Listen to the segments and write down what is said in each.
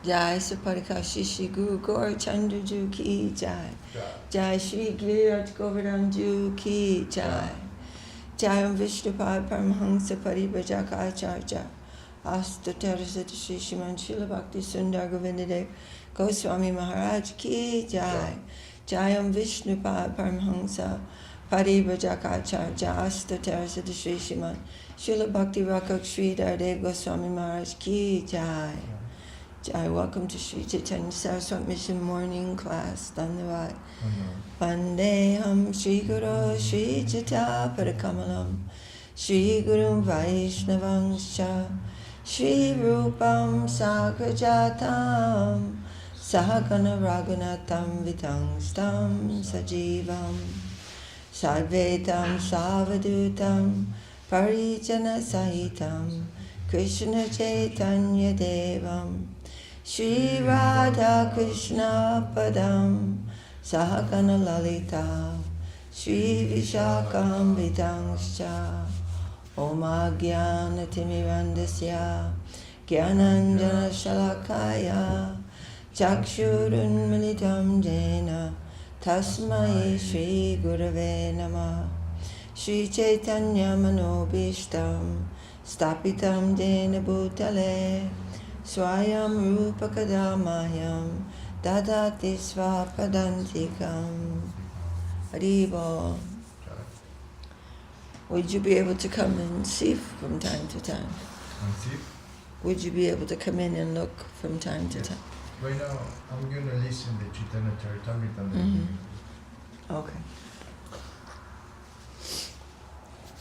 Jai Saparikashi Shri Guru Gaur Chandra Ju Ki Jai. Jai Shri Giriraj Govardhan Ju Ki Jai. Jai Om Vishnupad Paramhansa Paribhajaka Acharya. Asta Terasati Shri Shiman Srila Bhakti Sundar Govindadev Goswami Maharaj Ki Jai. Jai Om Vishnupad Paramhansa Paribhajaka Acharya. Asta Terasati Shri Shiman Srila Bhakti Rakak Sri Dardev Goswami Maharaj Ki Jai. Jai, welcome to Sri Chaitanya Saraswati Mission morning class. Dandavat. Vandeham Sri Guru Sri Chita Parakamalam Sri Guru Vaishnavangscha Sri Rupam Sagrajatam Sahagana Raghunatam Vitangstam Sajivam Sadvetam Savadutam Parijana Sahitam Krishna Chaitanya Devam Shri Radha Krishna Padam Sahagana Lalita Shri Vishakam Vidangscha Om Agyana Timirandasya Gyananjana Shalakaya Chakshurun Militam Jena Tasmai Shri Gurave Namah Shri Chaitanya Manobishtam Stapitam Jena Bhutale Swayam Rupa Kadamayam Dadati Svapadantikam. Haribo. Would you be able to come and see from time to time? And see? Would you be able to come in and look from time to time? Right now, I'm going to listen to Chaitanya Charitamrita. Mm-hmm. Okay.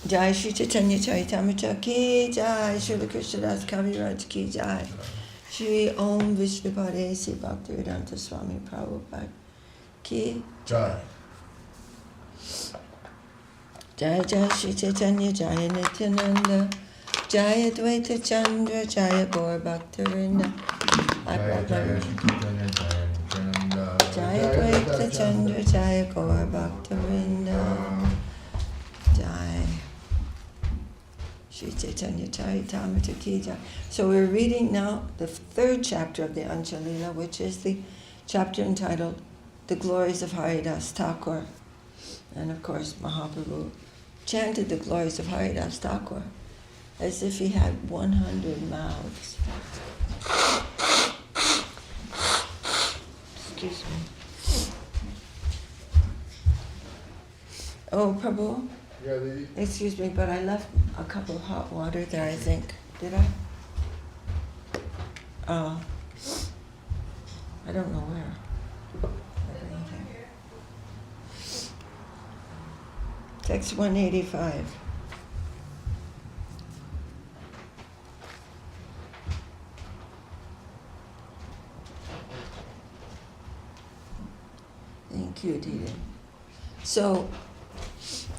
Jai Shri Chaitanya Charitamrita Ki Jai, Srila Krishnadas Kaviraj Ki Jai, Shri Om Vishnupade Si Bhaktivedanta Swami Prabhupada Ki Jai. Jai Jai Shri Chaitanya Jai Nityananda Jai Advaita Chandra Jai Gaur Bhaktivinoda Jaya Jaya Shri Chaitanya Jaya Nityananda Jai Advaita Chandra Jai Gaur Bhaktivinoda Jai Shri Chaitanya Charitamrita Ki Jai. So we're reading now the third chapter of the Antya Lila, which is the chapter entitled The Glories of Haridas Thakur. And of course Mahaprabhu chanted the glories of Haridas Thakur as if he had 100 mouths. Excuse me. Oh, Prabhu? Yeah, Lady. Excuse me, but I left a cup of hot water there, I think. Did I? I don't know where. Text 185. Thank you, Dita. So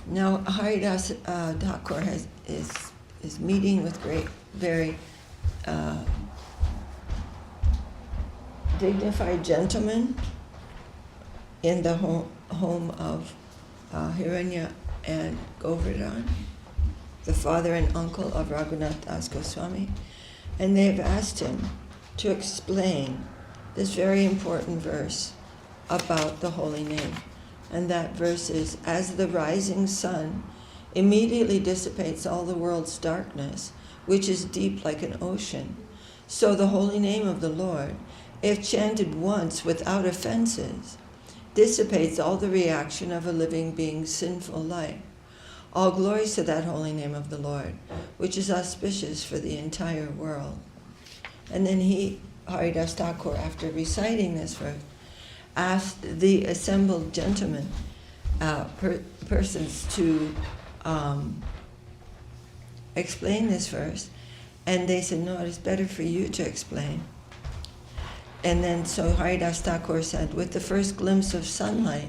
now Haridas Thakur is meeting with very dignified gentlemen in the home of Hiranya and Govardhan, the father and uncle of Raghunath Das Goswami, and they've asked him to explain this very important verse about the holy name. And that verse is, as the rising sun immediately dissipates all the world's darkness, which is deep like an ocean, so the holy name of the Lord, if chanted once without offenses, dissipates all the reaction of a living being's sinful life. All glories to that holy name of the Lord, which is auspicious for the entire world. And then Haridas Thakur, after reciting this verse, asked the assembled gentlemen, persons to explain this verse. And they said, no, it is better for you to explain. And then so Haridas Thakur said, with the first glimpse of sunlight,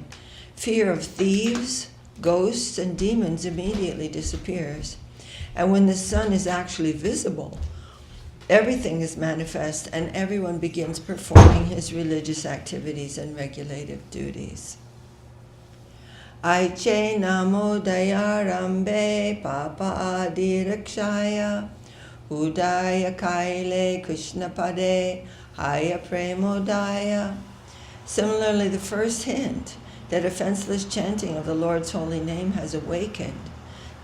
fear of thieves, ghosts, and demons immediately disappears. And when the sun is actually visible, everything is manifest and everyone begins performing his religious activities and regulative duties. Aiche namo dayarambe papa adi rakshaya Udaya Kaile Krishna Pade Haya Premodaya. Similarly, the first hint that offenseless chanting of the Lord's holy name has awakened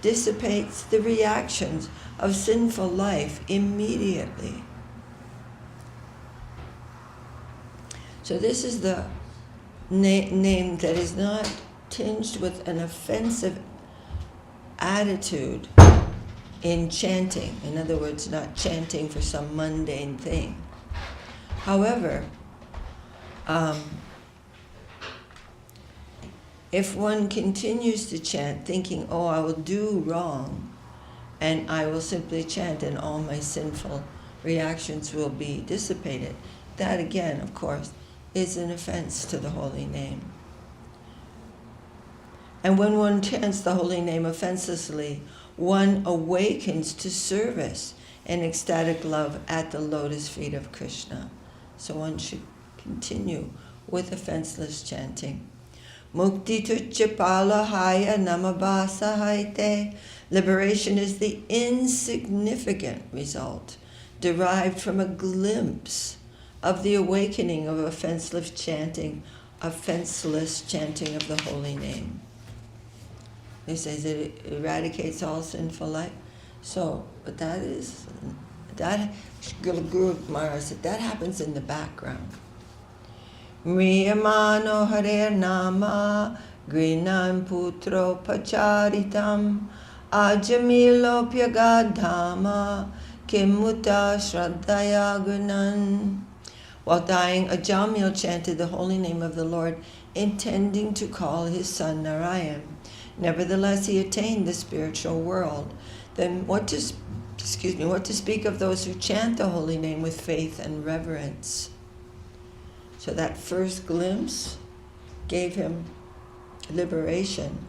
dissipates the reactions of sinful life immediately. So this is the name that is not tinged with an offensive attitude in chanting. In other words, not chanting for some mundane thing. However, if one continues to chant thinking, oh, I will do wrong, and I will simply chant and all my sinful reactions will be dissipated, that again, of course, is an offense to the holy name. And when one chants the holy name offenselessly, one awakens to service and ecstatic love at the lotus feet of Krishna. So one should continue with offenseless chanting. Mukti tucchapala haya namabasa haite. Liberation is the insignificant result derived from a glimpse of the awakening of offenseless chanting of the holy name. He says that it eradicates all sinful life. So, but Guru Maharaj said that happens in the background. Mriyamano Hare Nama Grinam Putro Pacharitam Ajamilo Pyagadhama Kimuta Shraddhaya Gunan. While dying, Ajamil chanted the holy name of the Lord, intending to call his son Narayan. Nevertheless, he attained the spiritual world. Then what to speak of those who chant the holy name with faith and reverence? So that first glimpse gave him liberation.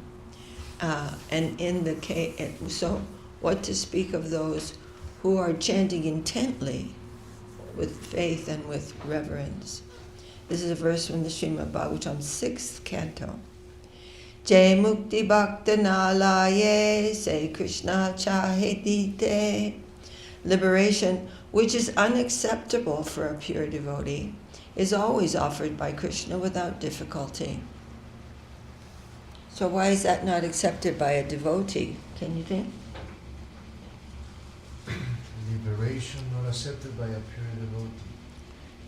So what to speak of those who are chanting intently with faith and with reverence? This is a verse from the Srimad Bhagavatam, 6th canto. Jai Mukti Bhakta Nalaye Se Krishna Chahedite. Liberation, which is unacceptable for a pure devotee, is always offered by Krishna without difficulty. So why is that not accepted by a devotee? Can you think? Liberation not accepted by a pure devotee,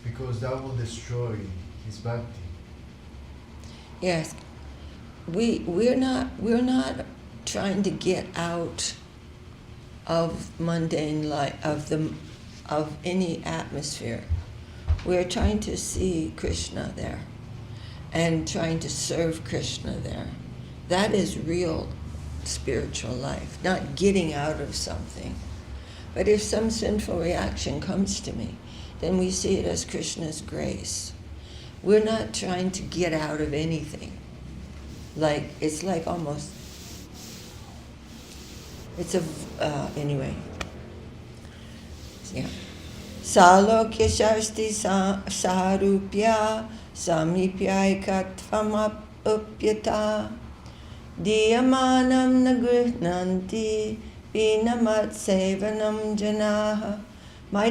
because that will destroy his bhakti. Yes. We're not trying to get out of mundane life, of any atmosphere. We're trying to see Krishna there and trying to serve Krishna there. That is real spiritual life, not getting out of something. But if some sinful reaction comes to me, then we see it as Krishna's grace. We're not trying to get out of anything. It's like almost, anyway. Yeah. Salokya shasti sarupya samipyaikatvam upyata diyamanam nagrihnanti vinamat sevanam janaha. My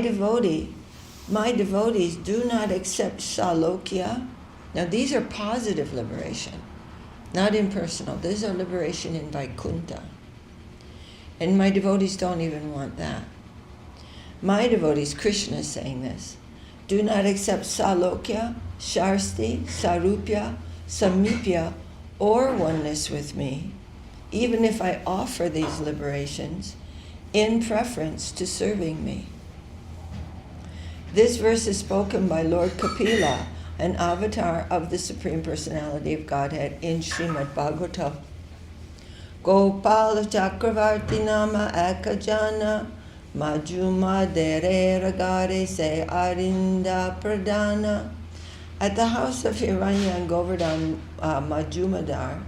devotees do not accept salokya. Now these are positive liberation, not impersonal. These are liberation in Vaikuntha. And my devotees don't even want that. My devotees, Krishna is saying this, do not accept salokya, sharsti, sarupya, samipya, or oneness with me, even if I offer these liberations in preference to serving me. This verse is spoken by Lord Kapila, an avatar of the Supreme Personality of Godhead in Srimad Bhagavatam. Gopala Chakravarti Nama Ekajana Majuma Dere Ragare Se Arinda Pradana. At the house of Hiranya and Govardhan Majumadar,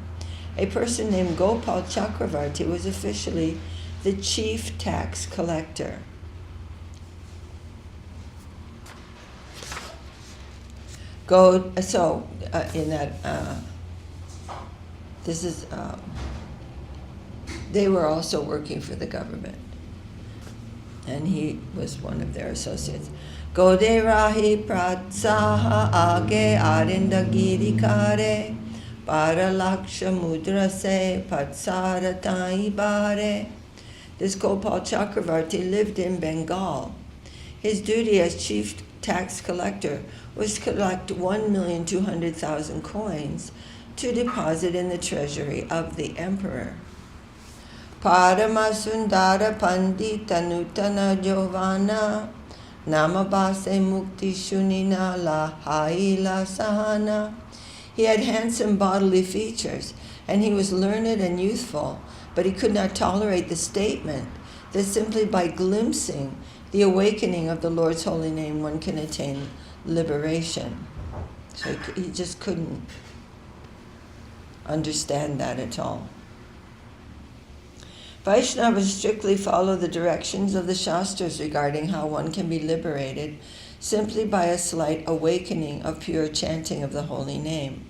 a person named Gopal Chakravarti was officially the chief tax collector. They were also working for the government. and he was one of their associates. Gode rahi pratsaha age arindagiri kare paralaksha mudra se patsaratai bare. This Gopal Chakravarti lived in Bengal. His duty as chief tax collector was to collect 1,200,000 coins to deposit in the treasury of the emperor. Paramasundara Pandita Nutana Jovana Namabase Mukti Shunina Lahaila Sahana. He had handsome bodily features, and he was learned and youthful, but he could not tolerate the statement that simply by glimpsing the awakening of the Lord's holy name one can attain liberation. So he just couldn't understand that at all. Vaishnavas strictly follow the directions of the Shastras regarding how one can be liberated simply by a slight awakening of pure chanting of the holy name.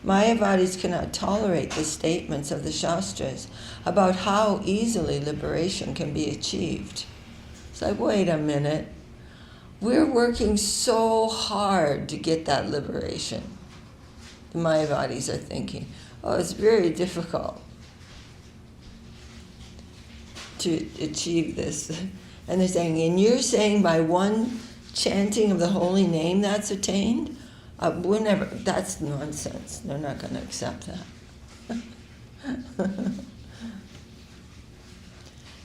Mayavadis cannot tolerate the statements of the Shastras about how easily liberation can be achieved. It's like, wait a minute. We're working so hard to get that liberation. The Mayavadis are thinking, oh, it's very difficult to achieve this. And they're saying, and you're saying by one chanting of the holy name that's attained? That's nonsense. They're not going to accept that.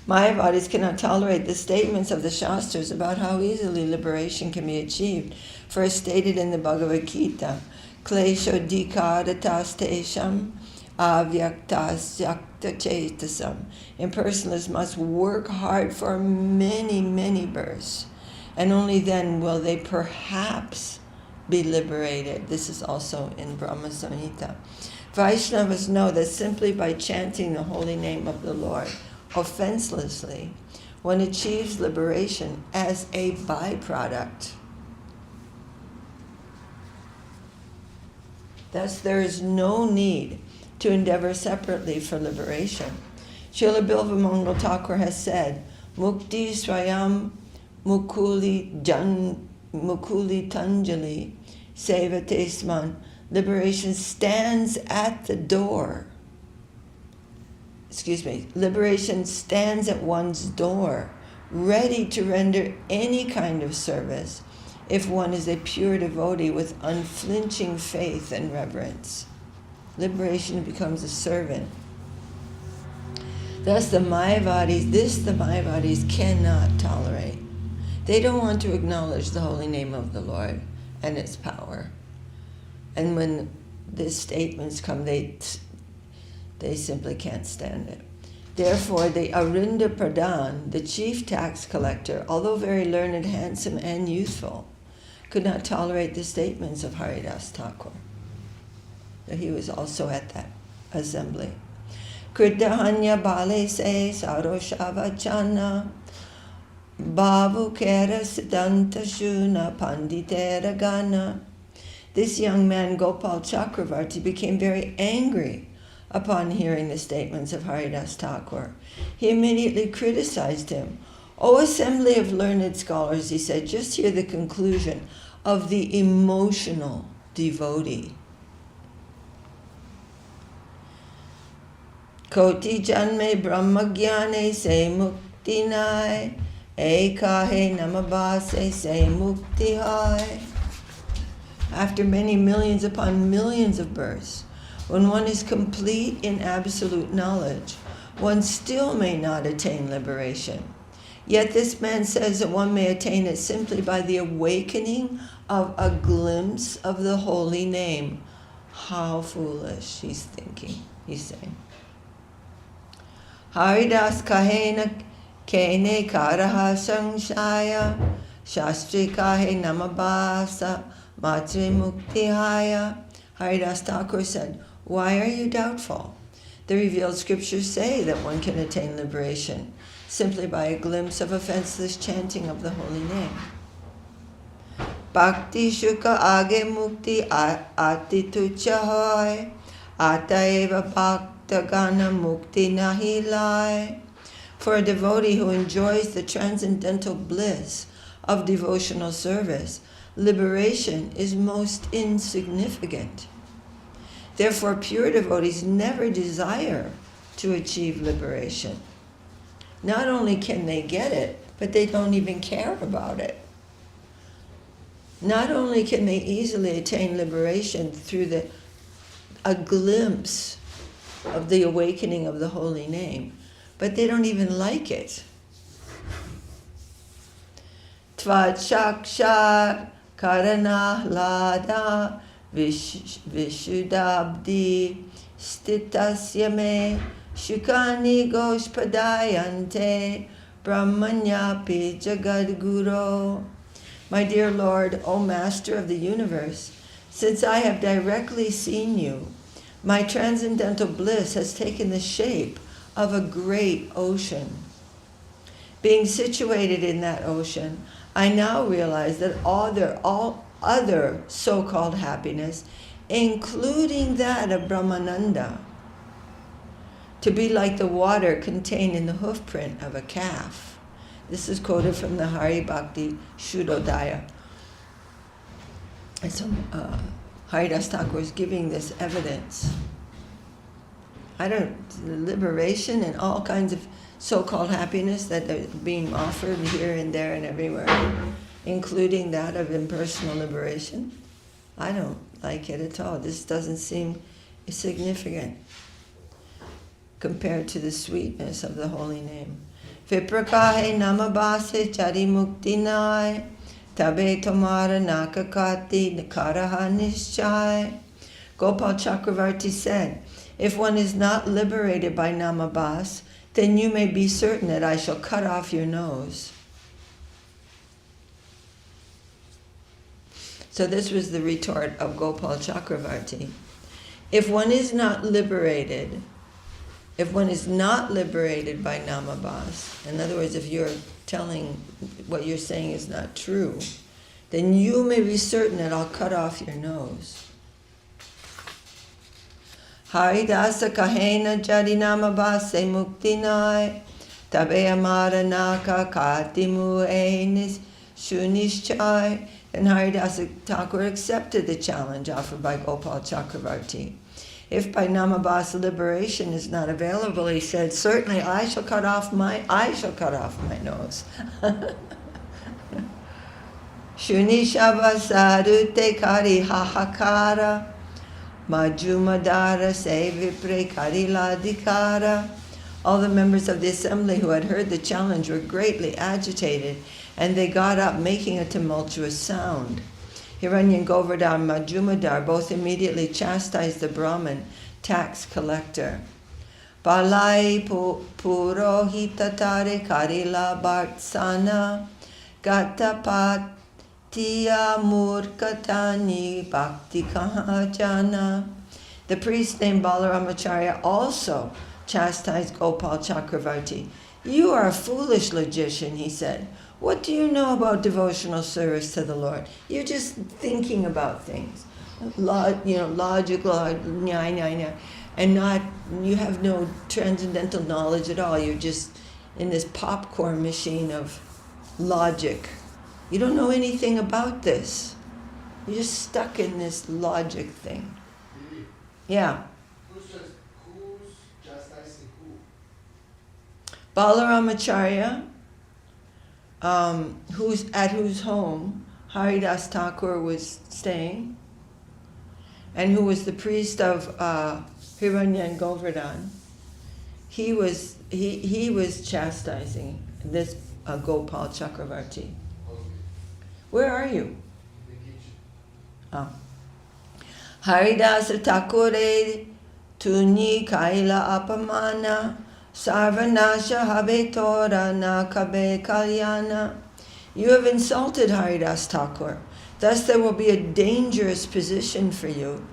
Mayavadis cannot tolerate the statements of the Shastras about how easily liberation can be achieved. First stated in the Bhagavad Gita, Klesho dikadatas tesham avyaktas yakta chetasam. Impersonalists must work hard for many, many births, and only then will they perhaps be liberated. This is also in Brahma Samhita. Vaishnavas know that simply by chanting the holy name of the Lord offenselessly, one achieves liberation as a byproduct. Thus, there is no need to endeavor separately for liberation. Srila Bilva Mangal Thakur has said, Mukti Swayam Mukuli Tanjali Sevatesman. Liberation stands at the door. Liberation stands at one's door, ready to render any kind of service if one is a pure devotee with unflinching faith and reverence. Liberation becomes a servant. Thus the Mayavadis cannot tolerate. They don't want to acknowledge the holy name of the Lord and its power. And when these statements come, they simply can't stand it. Therefore, the Arinda Pradhan, the chief tax collector, although very learned, handsome, and youthful, could not tolerate the statements of Haridas Thakur. He was also at that assembly. Kridahanya Bale se Saroshavachana Babu Kera Siddhanta Shuna Panditera Gana. This young man, Gopal Chakravarti, became very angry upon hearing the statements of Haridas Thakur. He immediately criticized him. O assembly of learned scholars, he said, just hear the conclusion of the emotional devotee. Koti janme brahmagyane se mukti nai, ekahe namabase se mukti hai. After many millions upon millions of births, when one is complete in absolute knowledge, one still may not attain liberation. Yet this man says that one may attain it simply by the awakening of a glimpse of the holy name. How foolish, he's saying. Haridas kahena kene karaha sangshaya, shastri kahe namabasa matri muktihaya. Haridas Thakur said, why are you doubtful? The revealed scriptures say that one can attain liberation simply by a glimpse of offenseless chanting of the holy name. Bhakti shuka age mukti ati tucha hoy, ataeva bhakta gana mukti nahi lai. For a devotee who enjoys the transcendental bliss of devotional service, liberation is most insignificant. Therefore, pure devotees never desire to achieve liberation. Not only can they get it, but they don't even care about it. Not only can they easily attain liberation through a glimpse of the awakening of the holy name, but they don't even like it. Tvat shakshar karana lada vishudabdi stitasyame shukani goshpadayante brahmanyapi jagadguru. My dear Lord, O Master of the universe, since I have directly seen you, my transcendental bliss has taken the shape of a great ocean. Being situated in that ocean, I now realize that all other so-called happiness, including that of Brahmananda, to be like the water contained in the hoofprint of a calf. This is quoted from the Hari Bhakti Shuddhodaya. And so Haridas Thakur is giving this evidence. Liberation and all kinds of so-called happiness that are being offered here and there and everywhere, including that of impersonal liberation. I don't like it at all. This doesn't seem significant compared to the sweetness of the holy name. Viprakahe namabase chari muktinai tabe tomara nakakati nikaraha nischai. Gopal Chakravarti said, if one is not liberated by namabas, then you may be certain that I shall cut off your nose. So this was the retort of Gopal Chakravarti. If one is not liberated by namabas, in other words, if you're telling what you're saying is not true, then you may be certain that I'll cut off your nose. Haridasa kahena jadi namabase muktinai tabe amara naka katimu enis shunischai. And Haridasa Thakur accepted the challenge offered by Gopal Chakravarti. If by namabasa liberation is not available, he said, certainly I shall cut off my nose. Shunishava sadute kari hahakara majumadara sevipre karila dikara. All the members of the assembly who had heard the challenge were greatly agitated, and they got up, making a tumultuous sound. Hiranyan Govardhan and Majumadar both immediately chastised the Brahmin tax collector. Balai purohitatare karila bhartsana gatapatiya murkatani bhakti kahajana. The priest named Balaramacharya also chastised Gopal Chakravarti. You are a foolish logician, he said. What do you know about devotional service to the Lord? You're just thinking about things, logical, and you have no transcendental knowledge at all. You're just in this popcorn machine of logic. You don't know anything about this. You're just stuck in this logic thing. Yeah. Who's chastising who? Balaramacharya, whose home Haridas Thakur was staying, and who was the priest of Hiranyan Govardhan, he was chastising this Gopal Chakravarti. Okay. Where are you? In the kitchen. Oh. Haridasa Thakure tuni kaila apamana sarvanasha habe tora na kabe kalyana. You have insulted Haridas Thakur. Thus there will be a dangerous position for you.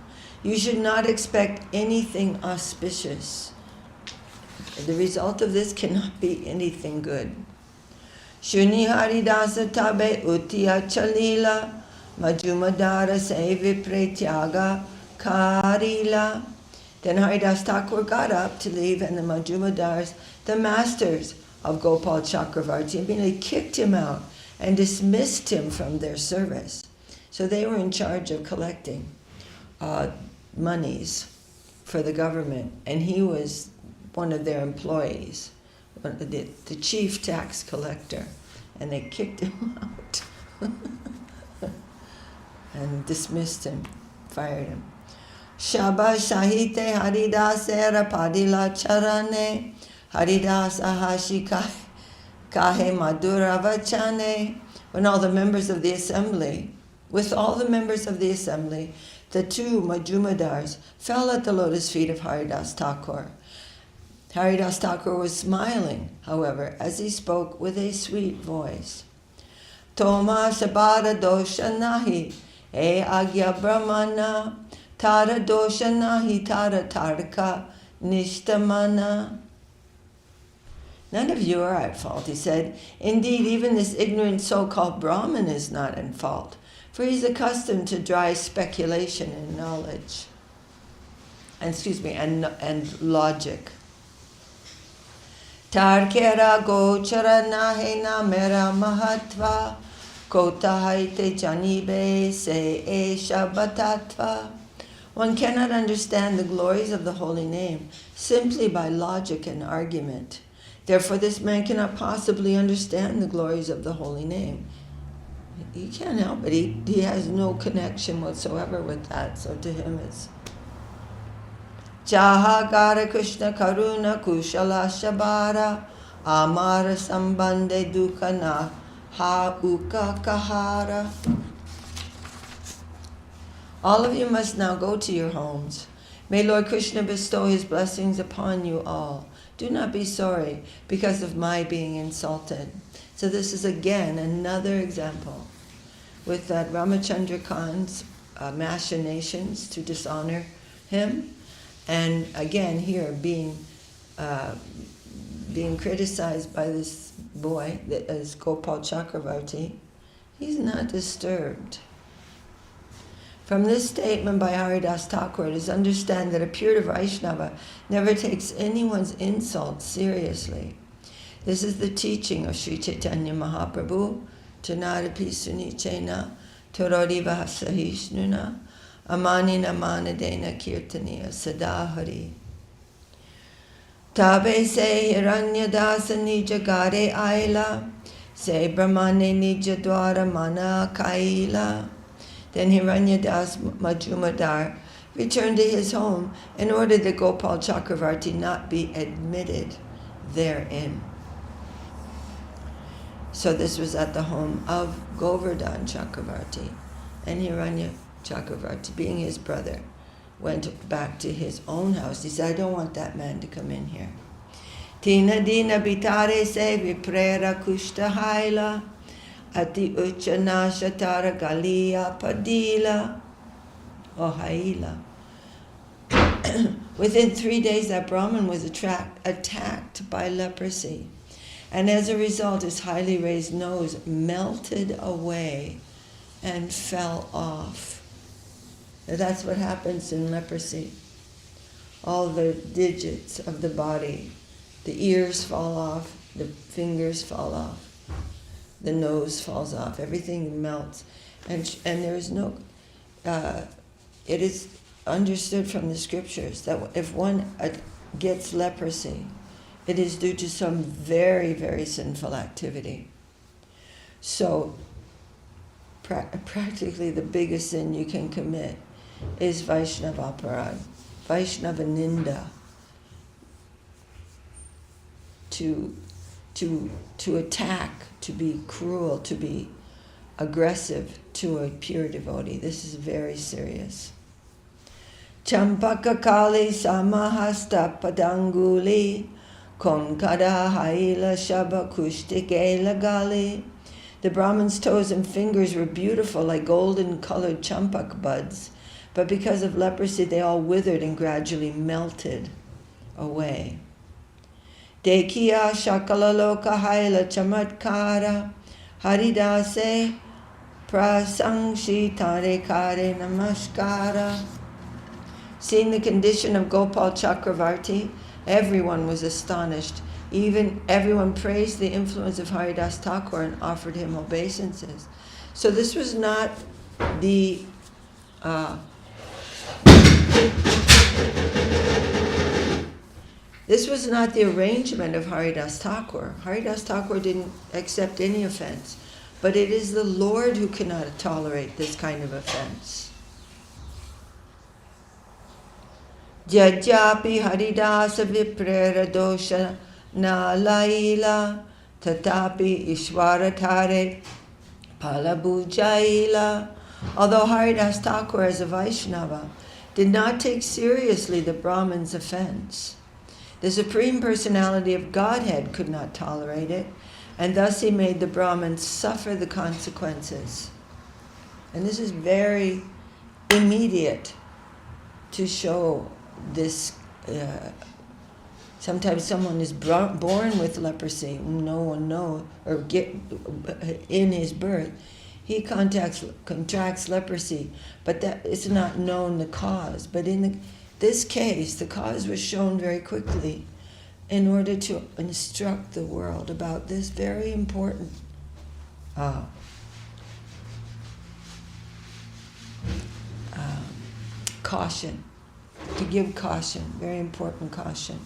You should not expect anything auspicious. The result of this cannot be anything good. Shuni Haridasa tabe Antya Lila Majumadara Sevi Pretyaga Karila. Then Haridas Thakur got up to leave, and the Majumadars, the masters of Gopal Chakravarti immediately kicked him out and dismissed him from their service. So they were in charge of collecting monies for the government, and he was one of their employees, the chief tax collector, and they kicked him out and dismissed him, fired him. Shaba Shahite Haridasera Padila Charane Haridas Ahashi Kahe Madhura Vachane. When all the members of the assembly, with all the members of the assembly, the two Majumdars fell at the lotus feet of Haridas Thakur. Haridas Thakur was smiling, however, as he spoke with a sweet voice. Toma Sabara Dosha Nahi, E Agya Brahmana, Tara Dosha Nahi, Tara Tarka Nishtamana. None of you are at fault, he said. Indeed, even this ignorant so-called Brahmin is not in fault, for he's accustomed to dry speculation and knowledge. And logic. Tarkera gochara nahe na mera mahatva, kota haite janibe se esha batatva. One cannot understand the glories of the holy name simply by logic and argument. Therefore, this man cannot possibly understand the glories of the holy name. He can't help it. He has no connection whatsoever with that. So to him it's Jaha Gara Krishna Karuna Kushala Shabara Amara Sambande Dukana Ha Uka Kahara. All of you must now go to your homes. May Lord Krishna bestow his blessings upon you all. Do not be sorry because of my being insulted. So this is again another example with that Ramachandra Khan's machinations to dishonor him. And again here being criticized by this boy that is Gopal Chakravarti. He's not disturbed. From this statement by Haridas Thakur, it is understood that a pure Vaishnava never takes anyone's insult seriously. This is the teaching of Sri Chaitanya Mahaprabhu, Tanadapi Sunichena, Torodiva Sahishnuna, Amanina Manadena Kirtaniya Sadahari. Tabe se Hiranya Dasa Nija Gare Aila, se Brahmane Nija Dwara Mana Kaila. Then Hiranyadas Majumdar returned to his home and ordered that Gopal Chakravarti not be admitted therein. So this was at the home of Govardhan Chakravarti, and Hiranya Chakravarti, being his brother, went back to his own house. He said, I don't want that man to come in here. Tina dina bitare se viprera kushta haila. Ati uchana shatara galia padila haila. Within 3 days that Brahmin was attacked by leprosy, and as a result his highly raised nose melted away and fell off. Now that's what happens in leprosy. All the digits of the body, the ears fall off, the fingers fall off, the nose falls off, everything melts. And there is no, it is understood from the scriptures that if one gets leprosy, it is due to some very, very sinful activity. So practically the biggest sin you can commit is Vaishnava Aparad, Vaishnava Ninda, to attack, to be cruel, to be aggressive to a pure devotee. This is very serious. Champaka Kali Samahasta Padanguli Konkada Haila Shaba Kushtike Lagali. The Brahmin's toes and fingers were beautiful like golden colored champak buds, but because of leprosy they all withered and gradually melted away. Dekiya Shakalaloka Haila Chamatkara Haridase Prasangshi Tare Kare Namaskara. Seeing the condition of Gopal Chakravarti, everyone was astonished Even everyone praised the influence of Haridas Thakur and offered him obeisances. So this was not the arrangement of Haridas Thakur. Haridas Thakur didn't accept any offense, but it is the Lord who cannot tolerate this kind of offense. Jajapi Haridasa Viprera Dosha Na Laila Tatapi Ishwaratare Palabujaila. Although Haridas Thakur, as a Vaishnava, did not take seriously the Brahman's offense, the Supreme Personality of Godhead could not tolerate it, and thus he made the Brahmins suffer the consequences. And this is very immediate to show this. Sometimes someone is born with leprosy, no one knows, or in his birth, he contracts leprosy, but that is not known the cause. But in this case, the cause was shown very quickly in order to instruct the world about this very important caution, to give caution, very important caution.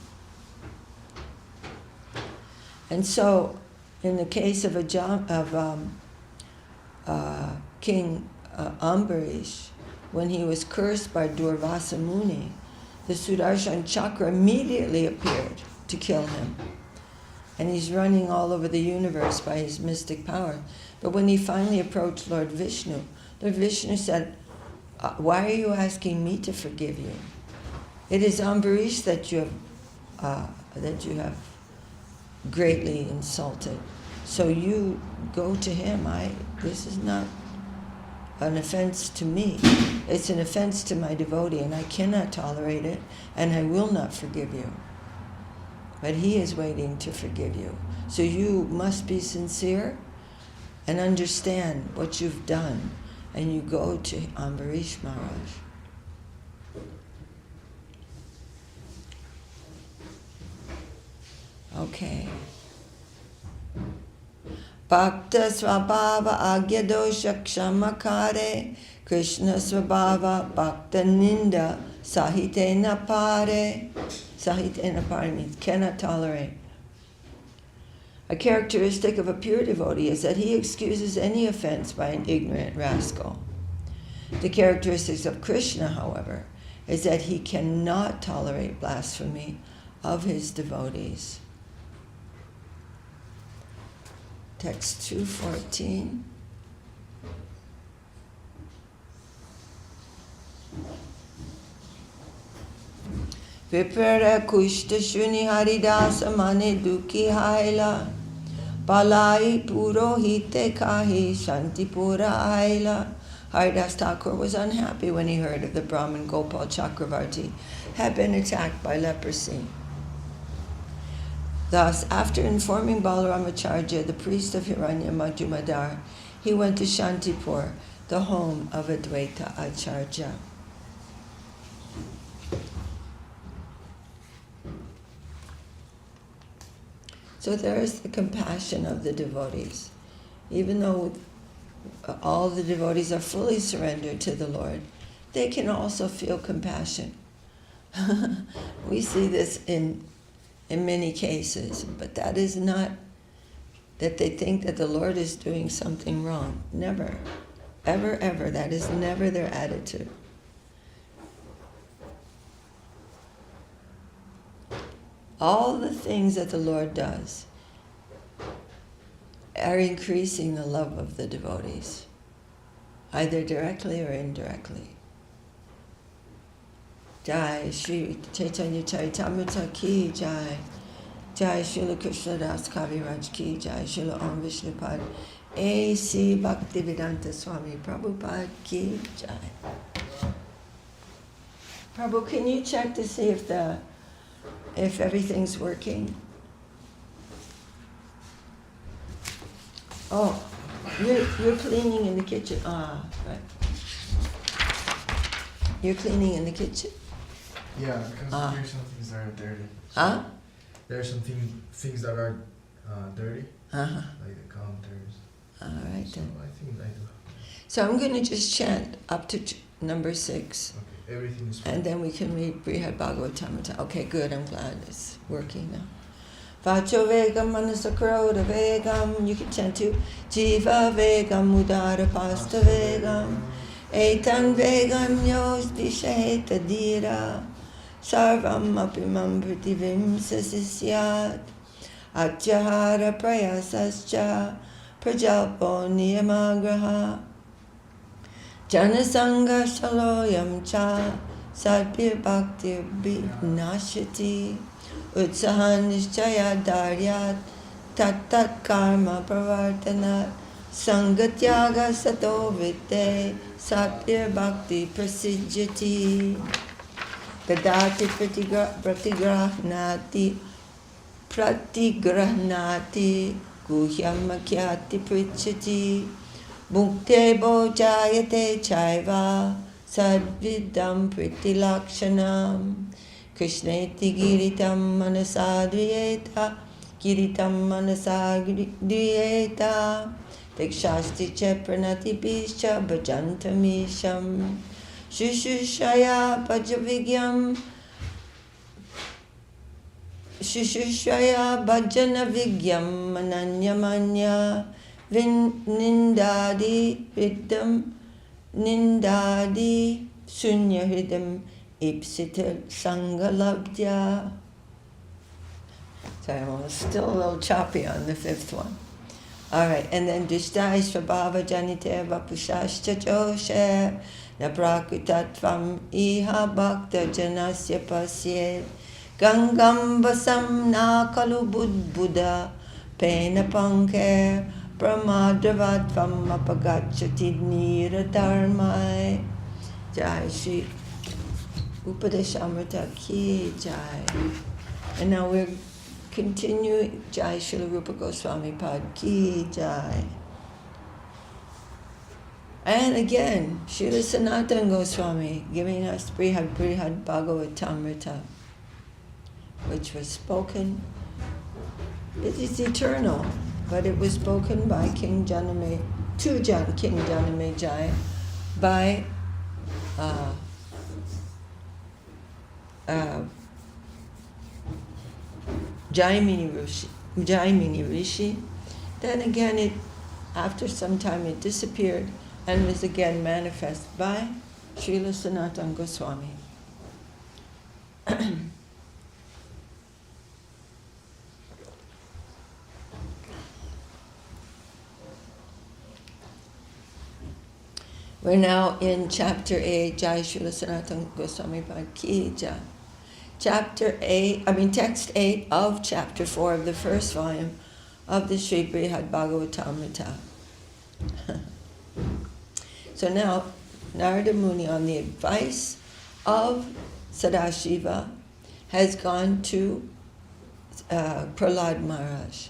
And so, in the case of King Ambarish, when he was cursed by Durvasa Muni, the Sudarshan Chakra immediately appeared to kill him. And he's running all over the universe by his mystic power. But when he finally approached Lord Vishnu said, why are you asking me to forgive you? It is Ambarish that you have greatly insulted. So you go to him. This is not an offense to me. It's an offense to my devotee, and I cannot tolerate it, and I will not forgive you. But he is waiting to forgive you. So you must be sincere and understand what you've done, and you go to Ambarish Maharaj. Okay. Bhakta Svabhava Agya Dosha Kshamakare Krishna Svabhava Bhakta Ninda Sahitena Pare. Sahitena Pare means cannot tolerate. A characteristic of a pure devotee is that he excuses any offense by an ignorant rascal. The characteristics of Krishna, however, is that he cannot tolerate blasphemy of his devotees. Text 214. Vipara kushta shuni haridasa mane duki haila palai puro hite kahi shantipura aila. Haridas Thakur was unhappy when he heard of the Brahmin Gopal Chakravarti had been attacked by leprosy. Thus, after informing Balaramacharya, the priest of Hiranya Majjumadar, he went to Shantipur, the home of Advaita Acharya. So there is the compassion of the devotees. Even though all the devotees are fully surrendered to the Lord, they can also feel compassion. We see this in many cases, but that is not that they think that the Lord is doing something wrong. Never. Ever, ever. That is never their attitude. All the things that the Lord does are increasing the love of the devotees, either directly or indirectly. Jai Shri Chaitanya Charitamrita ki Jai. Jai Srila Krishna Das Kaviraj ki Jai. Srila Om Vishnupad A.C. Bhaktivedanta Swami Prabhupada ki Jai. Prabhu, can you check to see if everything's working? Oh, you're cleaning in the kitchen. Ah, right. You're cleaning in the kitchen? Yeah, because here some things are dirty. Huh? there are some things that are dirty, Uh-huh. like the counters. All right So then. I think I do. So I'm going to just chant up to number 6. Okay, everything is fine. And then we can read Brihad Bhagavatamrita. Okay, good. I'm glad it's working now. Vacho vegam manasakroda vegam. You can chant too. Jiva vegam mudara pasta vegam. Etan vegam yos disheta dira. Sarvam apimam prativim sasisyat. Atyahara prayasascha. Prajalpo niyamagraha. Janasanga shaloyam cha. Sadbir bhaktir nashati. Utsahan nishchaya daryat. Tat karma pravartanat. Sangatyaga sato vitte. Sadbir bhakti prasijjati. Dadati pratigrahnati. Guhyam makyati prichati. Mukte bojayate chaiva. Sadvidam pritilakshanam. Krishneti giritam manasadriyeta. Giritam manasadriyeta. Dikshasti che pranati pischa bhajantamisham. Shushushaya pajavigyam. Shushushaya bhajana vigyam mananyamanya. Nindadi hridam. Nindadi sunya hridam. Ipsita sangalabdya. Sorry, I'm still a little choppy on the 5th one. All right, and then Dishtai Svabhava Janite Vapushashcha Joshe Naprakutatvam Iha Bhakta Janasya Pasyed Gangam Vasam Nakalu Buddha Pena Panker Brahmadravatvam Apagachati Nira Dharmai. Jai Shri Upadeshamrita Ki Jai. And now we're continuing Jai Srila Rupa Goswami Pad Ki Jai. And again, Srila Sanatana Goswami giving us Brihad Bhagavatamrita, which was spoken. It is eternal, but it was spoken by King Janame, to King Janame Jai, by Jaimini Rishi. Then again, after some time it disappeared and was again manifest by Srila Sanatana Goswami. We're now in chapter 8, Jai Srila Sanatana Goswami Pad Ki Jai. Text 8 of chapter 4 of the first volume of the Sri Brihad Bhagavatamrita. So now, Narada Muni, on the advice of Sadashiva, has gone to Prahlad Maharaj.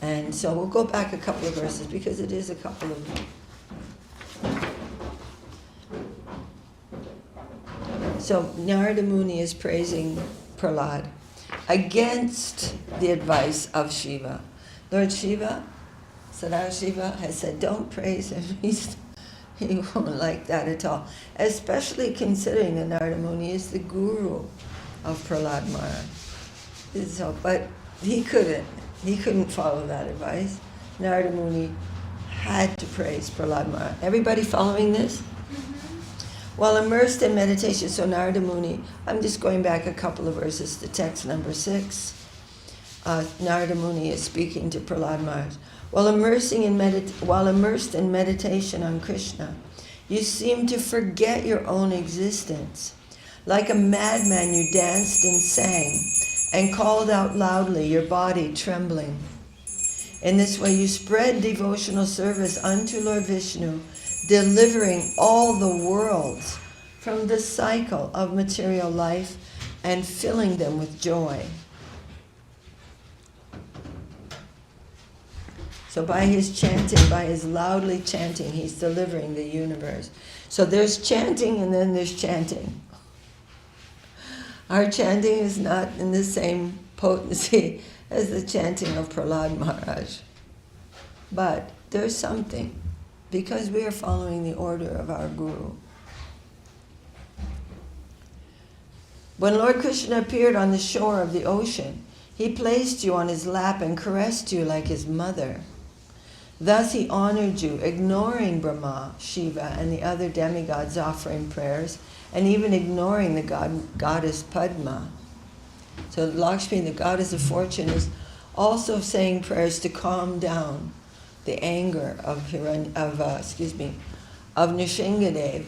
And so we'll go back a couple of verses because it is a couple of... So Narada Muni is praising Prahlad against the advice of Shiva. Lord Shiva, Sadashiva, has said, don't praise him. He won't like that at all. Especially considering that Narada Muni is the guru of Prahlad Maharaj. So, but he couldn't follow that advice. Narada Muni had to praise Prahlad Maharaj. Everybody following this? While immersed in meditation, so Narada Muni, I'm just going back a couple of verses to text number 6. Narada Muni is speaking to Prahlad Maharaj. While immersed in meditation on Krishna, you seem to forget your own existence. Like a madman, you danced and sang and called out loudly, your body trembling. In this way, you spread devotional service unto Lord Vishnu, delivering all the worlds from the cycle of material life and filling them with joy. So by his chanting, by his loudly chanting, he's delivering the universe. So there's chanting and then there's chanting. Our chanting is not in the same potency as the chanting of Prahlad Maharaj. But there's something, because we are following the order of our Guru. When Lord Krishna appeared on the shore of the ocean, he placed you on his lap and caressed you like his mother. Thus he honored you, ignoring Brahma, Shiva, and the other demigods offering prayers, and even ignoring the goddess Padma. So Lakshmi, the goddess of fortune, is also saying prayers to calm down the anger of Nrsingadev.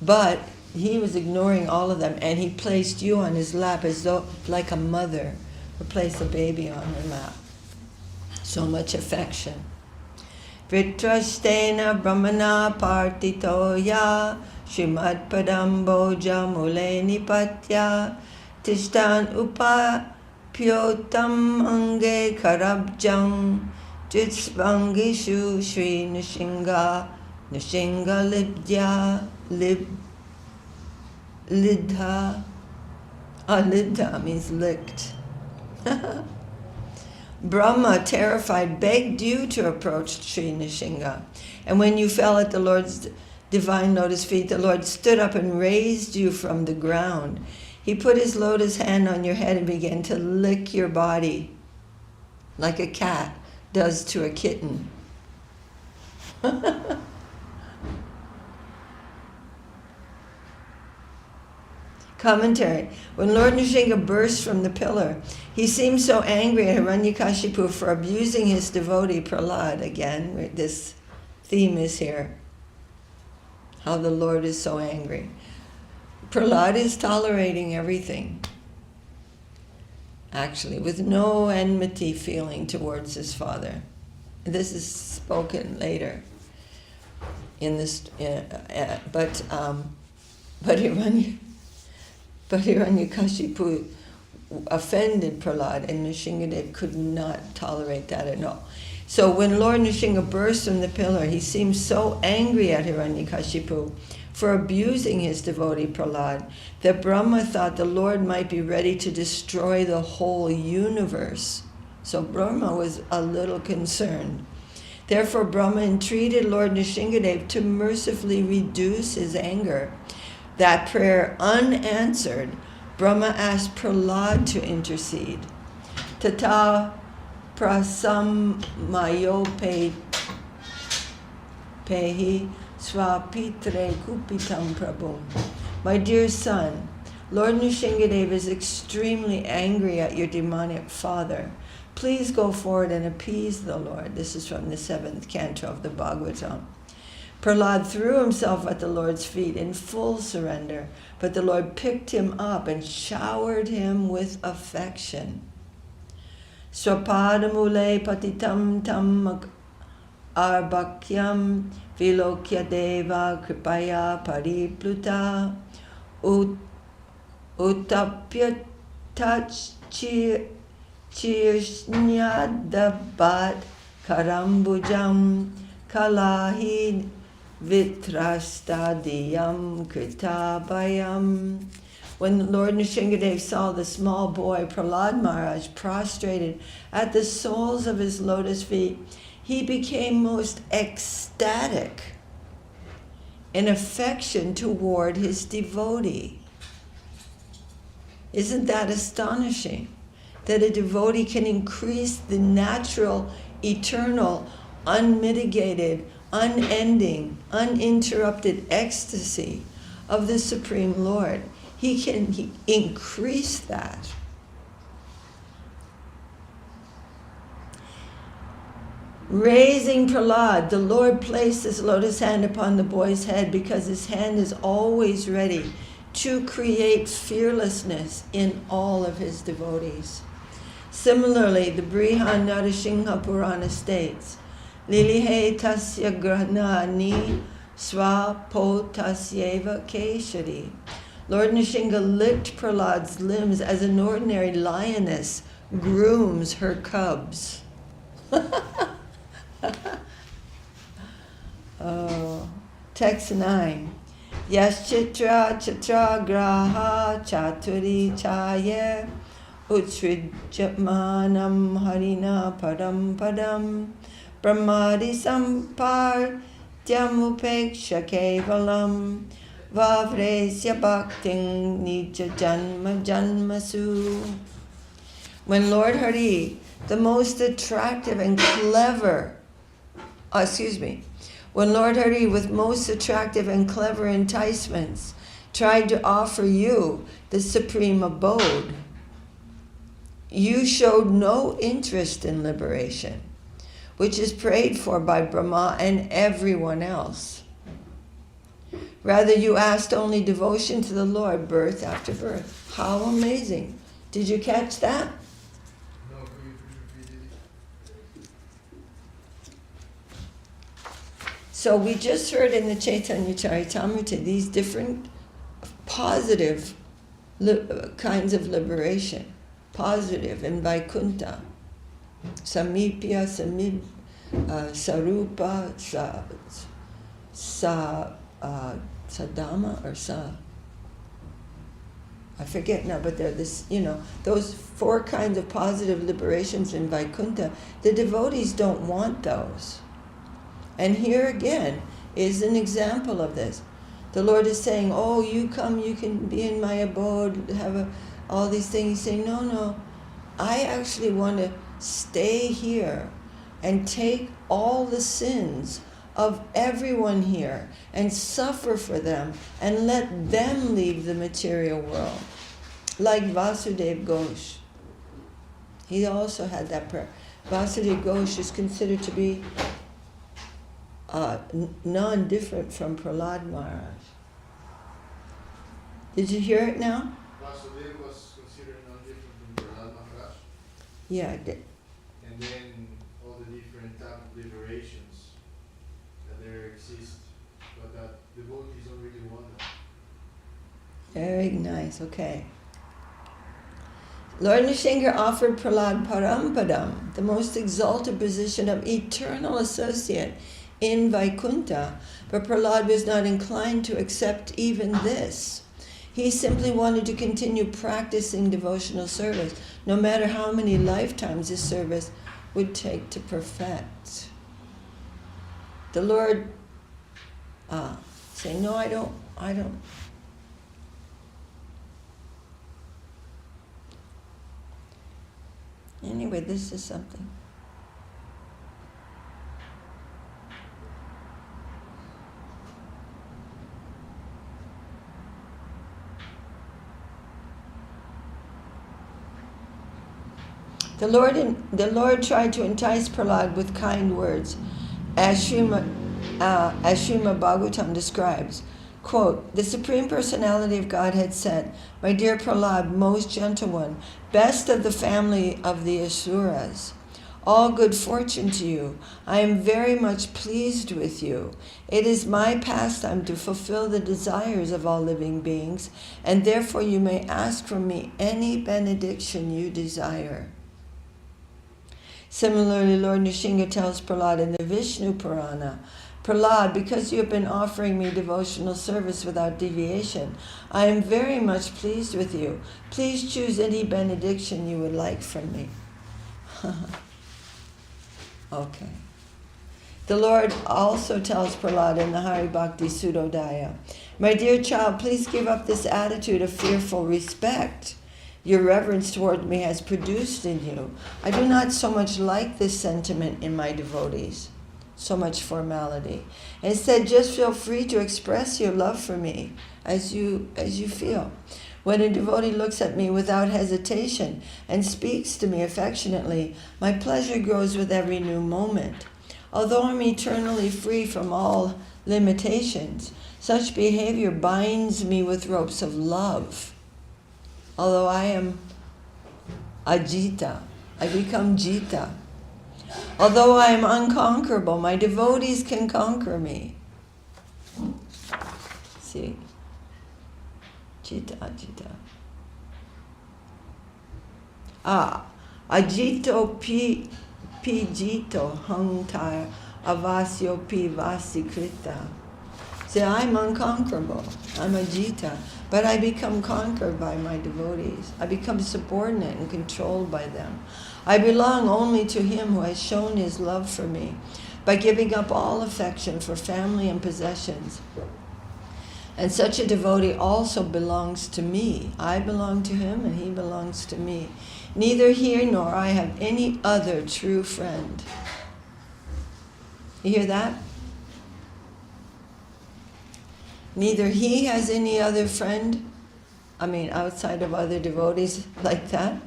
But he was ignoring all of them, and he placed you on his lap as though like a mother would place a baby on her lap. So much affection. Vritrastena brahmana partitoya Srimad padam boja mule nipatya Tishtan upapyotam ange karabjam Jitsvangishu Shri Nrsinga Libdya Lidha. Lidha means licked. Brahma, terrified, begged you to approach Sri Nrsinga. And when you fell at the Lord's divine lotus feet, the Lord stood up and raised you from the ground. He put his lotus hand on your head and began to lick your body like a cat does to a kitten. Commentary. When Lord Nrsinga burst from the pillar, he seemed so angry at Hiranyakashipu for abusing his devotee Prahlad. Again, this theme is here. How the Lord is so angry. Prahlad is tolerating everything, actually, with no enmity feeling towards his father. This is spoken later in this, but Hiranyakashipu offended Prahlad, and Nrsingadev could not tolerate that at all. So when Lord Nrsinga burst from the pillar, he seemed so angry at Hiranyakashipu for abusing his devotee Prahlad that Brahma thought the Lord might be ready to destroy the whole universe. So Brahma was a little concerned. Therefore Brahma entreated Lord Nrsingadev to mercifully reduce his anger. That prayer unanswered, Brahma asked Prahlad to intercede. Tata prasamayo pehi swapitre kupitam prabhum. My dear son, Lord Nrsingadev is extremely angry at your demonic father. Please go forward and appease the Lord. This is from the 7th canto of the Bhagavatam. Prahlad threw himself at the Lord's feet in full surrender, but the Lord picked him up and showered him with affection. Swapadamule patitam tam arbakyam vilokya deva kripaya paripluta utapya chirsnyadabat karambujam kalahi vitrastadiyam kritabayam. When Lord Nrsingadev saw the small boy Prahlad Maharaj prostrated at the soles of his lotus feet, he became most ecstatic in affection toward his devotee. Isn't that astonishing? That a devotee can increase the natural, eternal, unmitigated, unending, uninterrupted ecstasy of the Supreme Lord. He can increase that. Raising Prahlad, the Lord placed his lotus hand upon the boy's head because his hand is always ready to create fearlessness in all of his devotees. Similarly, the Brihad Narasingha Purana states, Lilihe tasya grahnani swapotasyeva keshari. Lord Nrsinga licked Prahlad's limbs as an ordinary lioness grooms her cubs. Text 9. Yaschitra chitra graha chaturi chaye Utsrijatmanam harina padam padam Brahmadi sampartyamupeksha kevalam Vavresya bhakting nija janma janmasu. When Lord Hari, the most attractive and clever, when Lord Hari with most attractive and clever enticements tried to offer you the supreme abode, you showed no interest in liberation, which is prayed for by Brahma and everyone else. Rather, you asked only devotion to the Lord birth after birth. How amazing. Did you catch that? No, could you repeat it? So we just heard in the Chaitanya Charitamrita these different positive kinds of liberation. Positive in Vaikuntha. Samipya, Sarupa, Sadama or I forget now, but they're this, those 4 kinds of positive liberations in Vaikuntha. The devotees don't want those. And here again is an example of this. The Lord is saying, oh, you come, you can be in my abode, have all these things. He's saying, no, I actually want to stay here and take all the sins of everyone here and suffer for them and let them leave the material world. Like Vasudev Ghosh. He also had that prayer. Vasudev Ghosh is considered to be non-different from Prahlad Maharaj. Did you hear it now? Vasudev was considered non-different from Brihad Maharaj. Yeah, it did. And then all the different type of liberations that there exist, but that devotees don't really want them. Very nice, okay. Lord Nrsimha offered Prahlad Parampadam, the most exalted position of eternal associate in Vaikuntha, but Prahlad was not inclined to accept even this. He simply wanted to continue practicing devotional service, no matter how many lifetimes his service would take to perfect. The Lord saying, no, I don't. Anyway, this is something. The Lord tried to entice Prahlad with kind words, as Srimati Bhagavatam describes. Quote, the Supreme Personality of Godhead said, my dear Prahlad, most gentle one, best of the family of the Asuras, all good fortune to you. I am very much pleased with you. It is my pastime to fulfill the desires of all living beings, and therefore you may ask from me any benediction you desire. Similarly, Lord Nrsimha tells Prahlad in the Vishnu Purana, Prahlad, because you have been offering me devotional service without deviation, I am very much pleased with you. Please choose any benediction you would like from me. Okay. The Lord also tells Prahlad in the Hari Bhakti Sudodaya, my dear child, please give up this attitude of fearful respect your reverence toward me has produced in you. I do not so much like this sentiment in my devotees, so much formality. Instead, just feel free to express your love for me as you feel. When a devotee looks at me without hesitation and speaks to me affectionately, my pleasure grows with every new moment. Although I'm eternally free from all limitations, such behavior binds me with ropes of love. Although I am Ajita, I become Jita. Although I am unconquerable, my devotees can conquer me. See? Jita, Ajita. Ajito pi jito hangtar avasyo pi vasikrita. See, I'm unconquerable. I'm Ajita. But I become conquered by my devotees. I become subordinate and controlled by them. I belong only to him who has shown his love for me by giving up all affection for family and possessions. And such a devotee also belongs to me. I belong to him and he belongs to me. Neither he nor I have any other true friend. You hear that? Neither he has any other friend, outside of other devotees like that,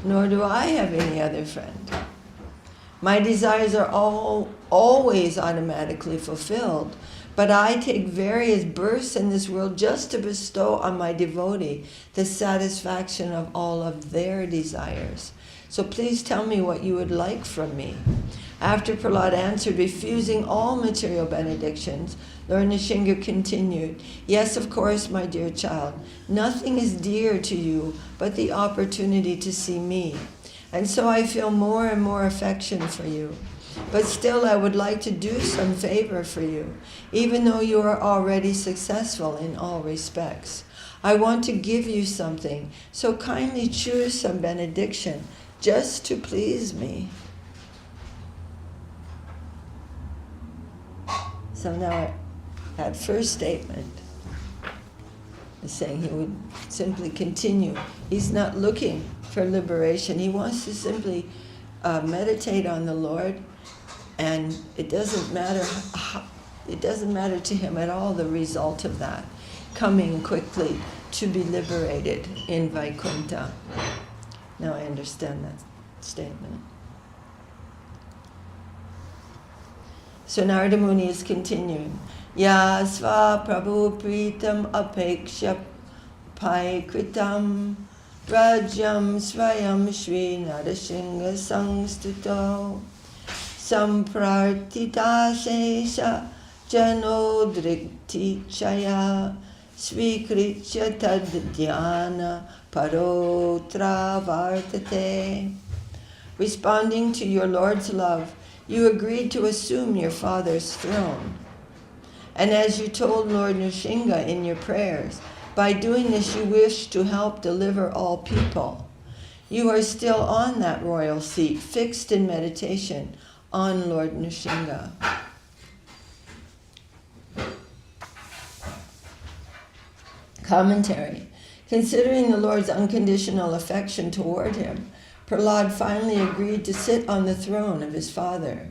nor do I have any other friend. My desires are always automatically fulfilled, but I take various births in this world just to bestow on my devotee the satisfaction of all of their desires. So please tell me what you would like from me. After Prahlad answered, refusing all material benedictions, Lord Nrsimha continued, yes, of course, my dear child, nothing is dear to you but the opportunity to see me. And so I feel more and more affection for you. But still I would like to do some favor for you, even though you are already successful in all respects. I want to give you something, so kindly choose some benediction just to please me. So now that first statement is saying he would simply continue. He's not looking for liberation. He wants to simply meditate on the Lord, and it doesn't matter to him at all the result of that, coming quickly to be liberated in Vaikuntha. Now I understand that statement. So Narada Muni is continuing. Yasva Prabhu Pritam Apeksha Paikritam Rajam Svayam Shri Narasingha Sangstuto Samprartita Sesha Janodrikti Chaya Svikritya Tad Dhyana Parotra Vartate. Responding to your Lord's love, you agreed to assume your father's throne. And as you told Lord Nrsimha in your prayers, by doing this you wish to help deliver all people. You are still on that royal seat, fixed in meditation on Lord Nrsimha. Commentary. Considering the Lord's unconditional affection toward him, Prahlad finally agreed to sit on the throne of his father.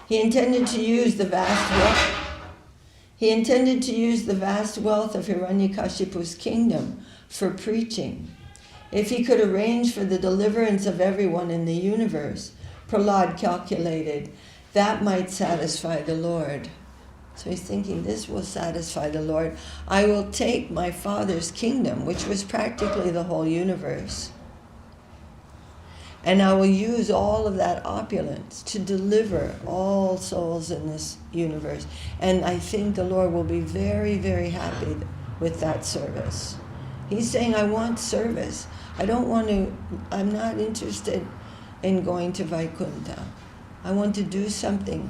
He intended to use the vast wealth of Hiranyakashipu's kingdom for preaching. If he could arrange for the deliverance of everyone in the universe, Prahlad calculated, that might satisfy the Lord. So he's thinking, this will satisfy the Lord. I will take my father's kingdom, which was practically the whole universe, and I will use all of that opulence to deliver all souls in this universe. And I think the Lord will be very, very happy with that service. He's saying, I want service. I'm not interested in going to Vaikuntha. I want to do something.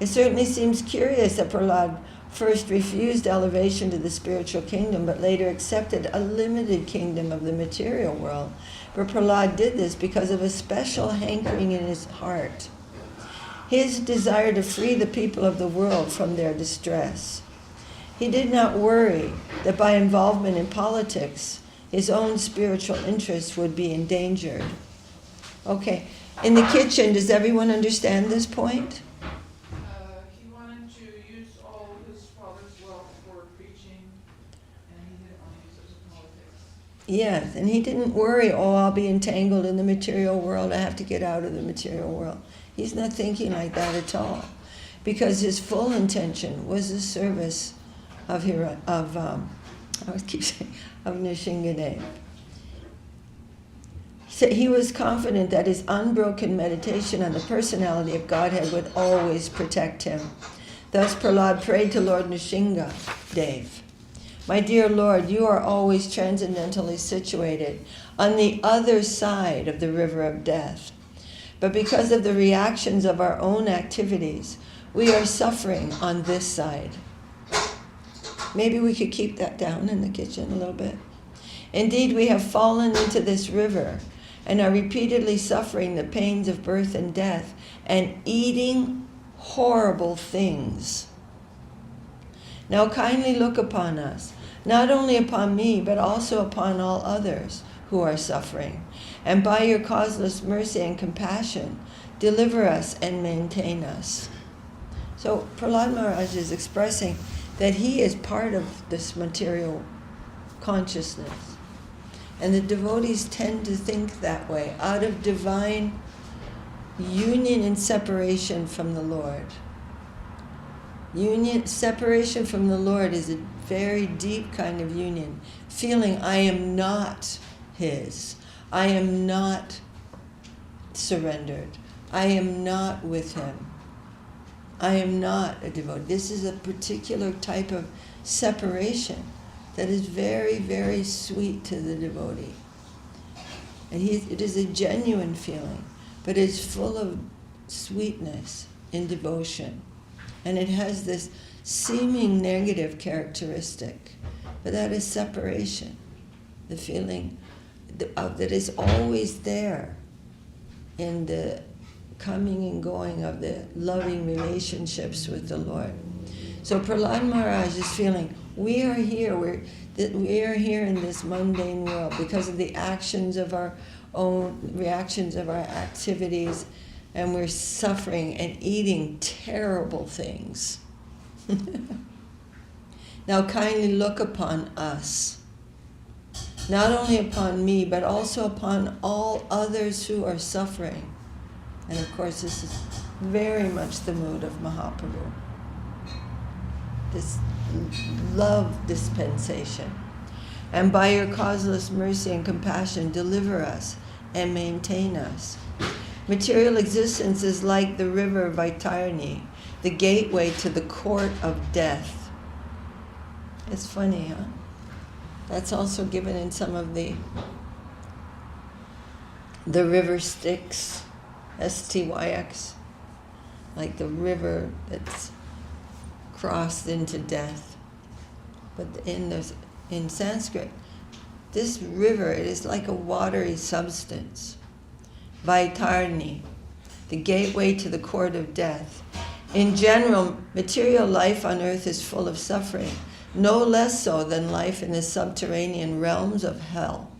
It certainly seems curious that Prahlad first refused elevation to the spiritual kingdom, but later accepted a limited kingdom of the material world. But Prahlad did this because of a special hankering in his heart, his desire to free the people of the world from their distress. He did not worry that by involvement in politics, his own spiritual interests would be endangered. Okay, in the kitchen, does everyone understand this point? He wanted to use all his father's wealth for preaching, and he didn't want to use it for politics. Yes, and he didn't worry, I'll be entangled in the material world, I have to get out of the material world. He's not thinking like that at all, because his full intention was the service of Nrsimhadev. So he was confident that his unbroken meditation on the personality of Godhead would always protect him. Thus Prahlad prayed to Lord Nrsimhadev, my dear Lord, you are always transcendentally situated on the other side of the river of death. But because of the reactions of our own activities, We are suffering on this side. Maybe we could keep that down in the kitchen a little bit. Indeed, we have fallen into this river and are repeatedly suffering the pains of birth and death and eating horrible things. Now kindly look upon us, not only upon me, but also upon all others who are suffering, and by your causeless mercy and compassion, deliver us and maintain us. So Prahlad Maharaj is expressing that he is part of this material consciousness. And the devotees tend to think that way, out of divine union and separation from the Lord. Separation from the Lord is a very deep kind of union, feeling I am not His. I am not surrendered. I am not with Him. I am not a devotee. This is a particular type of separation that is very, very sweet to the devotee. And it is a genuine feeling, but it's full of sweetness in devotion. And it has this seeming negative characteristic, but that is separation. The feeling that is always there in the coming and going of the loving relationships with the Lord. So Prahlad Maharaj is feeling, we are here in this mundane world because of the actions of our own reactions of our activities, and we're suffering and eating terrible things. Now kindly look upon us, not only upon me, but also upon all others who are suffering. And of course, this is very much the mood of Mahaprabhu. This love dispensation. And by your causeless mercy and compassion, deliver us and maintain us. Material existence is like the river Vaitarni, the gateway to the court of death. It's funny, huh? That's also given in some of the river Styx, STYX, like the river that's crossed into death. But in Sanskrit, this river, it is like a watery substance. Vaitarni, the gateway to the court of death. In general, material life on earth is full of suffering, no less so than life in the subterranean realms of hell.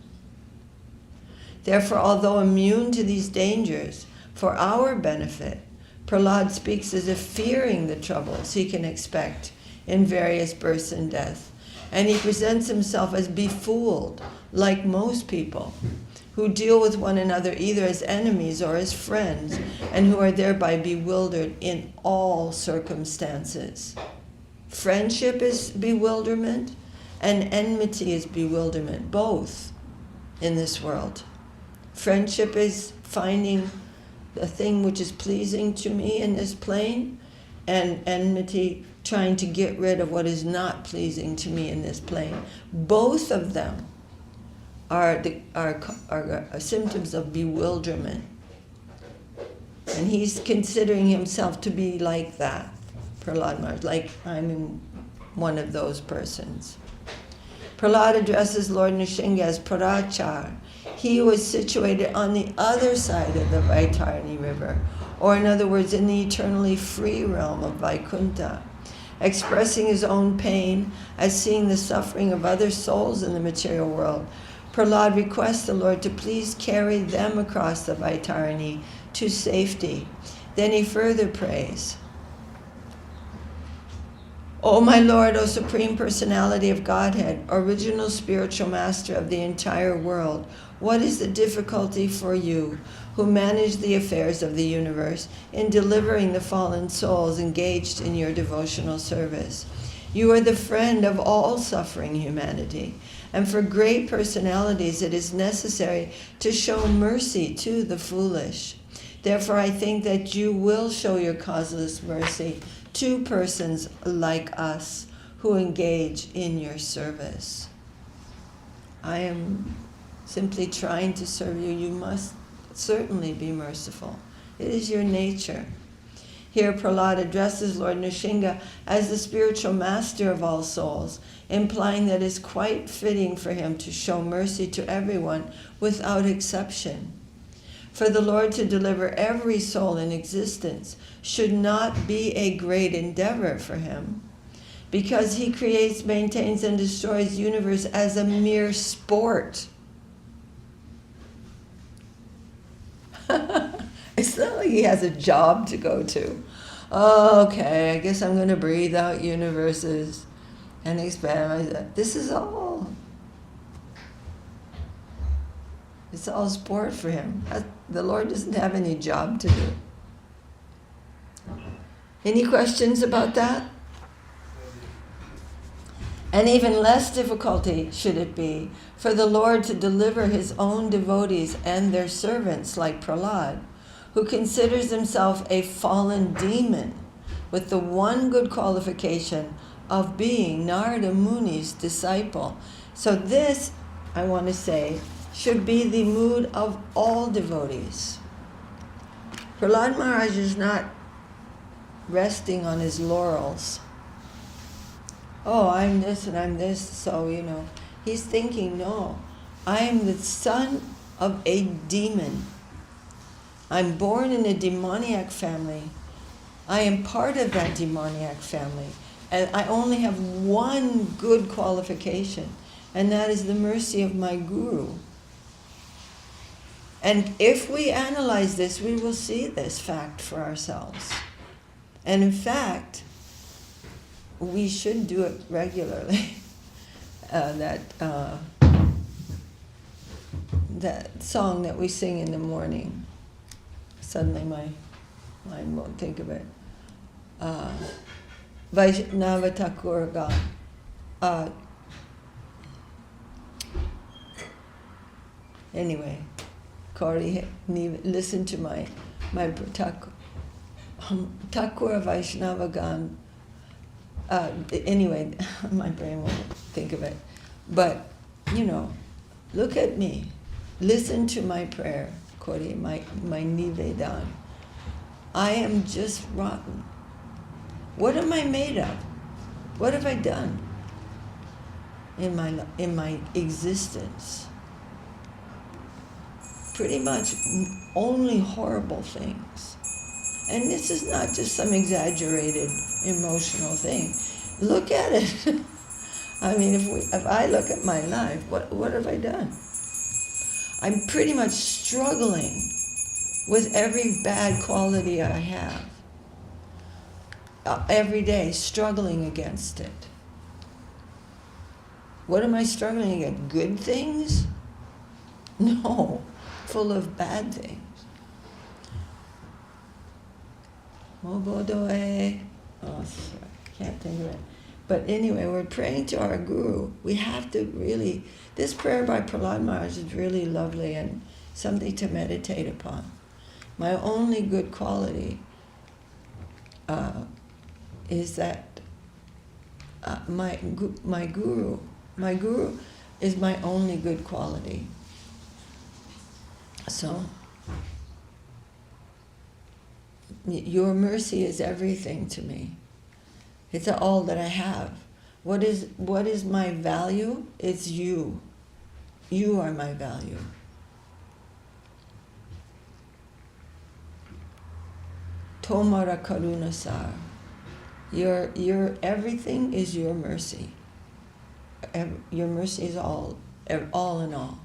Therefore, although immune to these dangers, for our benefit, Prahlad speaks as if fearing the troubles he can expect in various births and deaths, and he presents himself as befooled, like most people, who deal with one another either as enemies or as friends, and who are thereby bewildered in all circumstances. Friendship is bewilderment, and enmity is bewilderment, both in this world. Friendship is finding the thing which is pleasing to me in this plane, and enmity trying to get rid of what is not pleasing to me in this plane. Both of them are symptoms of bewilderment. And he's considering himself to be like that, Prahlad Maharaj, like I'm one of those persons. Prahlad addresses Lord Nrsimha as Parachar, he who is situated on the other side of the Vaitarni river, or in other words, in the eternally free realm of Vaikuntha, expressing his own pain as seeing the suffering of other souls in the material world. Prahlad requests the Lord to please carry them across the Vaitarni to safety. Then he further prays, O my Lord, O Supreme Personality of Godhead, original spiritual master of the entire world, what is the difficulty for you, who manage the affairs of the universe, in delivering the fallen souls engaged in your devotional service? You are the friend of all suffering humanity, and for great personalities it is necessary to show mercy to the foolish. Therefore I think that you will show your causeless mercy to persons like us who engage in your service. I am simply trying to serve you. You must certainly be merciful. It is your nature. Here Prahlad addresses Lord Nrsimha as the spiritual master of all souls, implying that it's quite fitting for him to show mercy to everyone without exception. For the Lord to deliver every soul in existence should not be a great endeavor for him, because he creates, maintains, and destroys the universe as a mere sport. It's not like he has a job to go to. Oh, okay, I guess I'm going to breathe out universes and expand myself. This is all. It's all sport for him. The Lord doesn't have any job to do. Any questions about that? And even less difficulty should it be for the Lord to deliver his own devotees and their servants like Prahlad, who considers himself a fallen demon with the one good qualification of being Narada Muni's disciple. So this, I want to say, should be the mood of all devotees. Prahlad Maharaj is not resting on his laurels. Oh, I'm this and I'm this, so, He's thinking, no, I am the son of a demon. I'm born in a demoniac family. I am part of that demoniac family. And I only have one good qualification, and that is the mercy of my Guru. And if we analyze this, we will see this fact for ourselves. And in fact, we should do it regularly. That song that we sing in the morning. Suddenly my mind won't think of it. Vaishnava Thakur ga. Anyway, Kori, listen to my Thakur Vaishnava Gan. Anyway, my brain won't think of it. But, look at me. Listen to my prayer, Kori, my Nivedan. I am just rotten. What am I made of? What have I done in my existence? Pretty much only horrible things. And this is not just some exaggerated emotional thing. Look at it. I mean, if I look at my life, what have I done? I'm pretty much struggling with every bad quality I have. Every day, struggling against it. What am I struggling against? Good things? No, full of bad things. Mobodoe. Oh, sorry, can't think of it. But anyway, we're praying to our Guru. We have to really, this prayer by Prahlad Maharaj is really lovely and something to meditate upon. My only good quality is that my Guru is my only good quality. So, your mercy is everything to me. It's all that I have. What is my value? It's you. You are my value. Tomara karunasar. Your everything is your mercy. Your mercy is all in all.